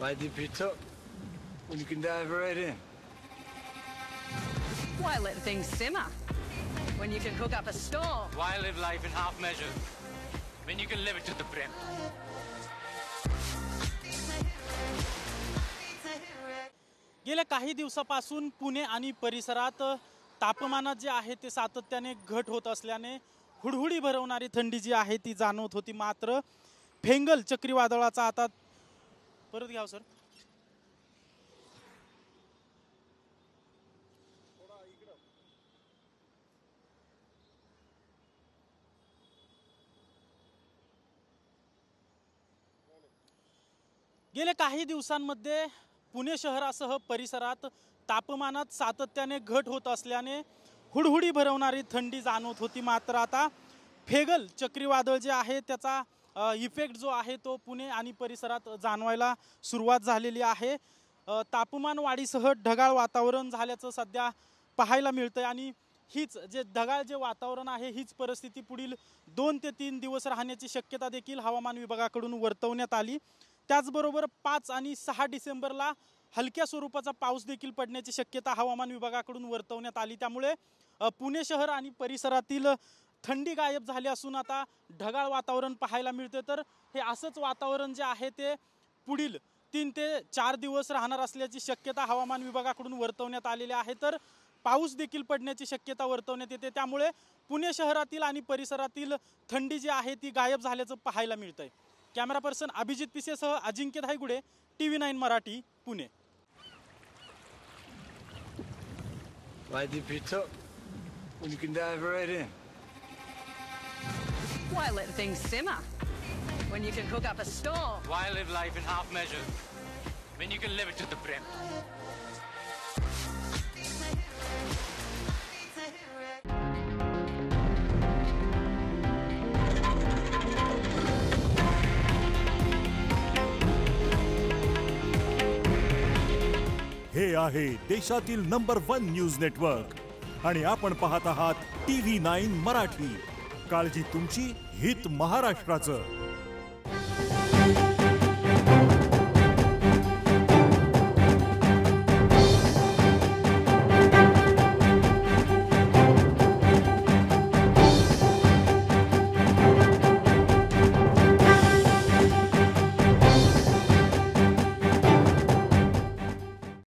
Why dip it up when you can dive right in? Why let things simmer when you can cook up a storm? Why live life in half measures when you can live it to the brim? गेल्या काही दिवसापासून पुणे आणि परिसरात तापमानात जे आहे ते सातत्याने घट होत असल्याने हुडहुडी भरवणारी थंडी जी आहे ती जाणवत होती। मात्र फेंगल चक्रीवादळाचा आता परत घ्याव सर गेल्या काही दिवसांमध्ये पुणे शहरासह परिसरात तापमानात सातत्याने घट होत असल्याने हुडहुडी भरवणारी थंडी जाणवत होती। मात्र आता फेंगल चक्रीवादळ जे आहे त्याचा इफेक्ट जो आहे तो पुणे आणि परिसरात जाणवायला सुरुवात झालेली आहे। तापमान वाढीसह ढगाळ वातावरण झाल्याचं सध्या पाहायला मिळतंय आणि हीच जे ढगाळ जे वातावरण आहे हीच परिस्थिती पुढील 2 ते 3 दिवस राहण्याची शक्यता देखील हवामान विभागाकडून वर्तवण्यात आली। त्याचबरोबर 5 आणि 6 डिसेंबरला हलक्या स्वरूपाचा पाऊस देखील पडण्याची शक्यता हवामान विभागाकडून वर्तवण्यात आली। त्यामुळे पुणे शहर आणि परिसरातील थंडी गायब झाली असून आता ढगाळ वातावरण पाहायला मिळते। तर हे असंच वातावरण जे आहे ते पुढील 3 ते 4 दिवस राहणार असल्याची शक्यता हवामान विभागाकडून वर्तवण्यात आलेली आहे। तर पाऊस देखील पडण्याची शक्यता वर्तवण्यात येते। त्यामुळे पुणे शहरातील आणि परिसरातील थंडी जी आहे ती गायब झाल्याचं पाहायला मिळतंय। कॅमेरा पर्सन अभिजित पिसेसह Ajinkya Dhaygude, TV9 Marathi, Pune. Why dip it up when you can dive right in? Why let things simmer when you can cook up a storm? Why live life in half measures when you can live it to the brim? हे आहे देशातील number 1 news network आणि आपण पाहत आहात TV9 Marathi. काळजी तुमची, हित महाराष्ट्राचं।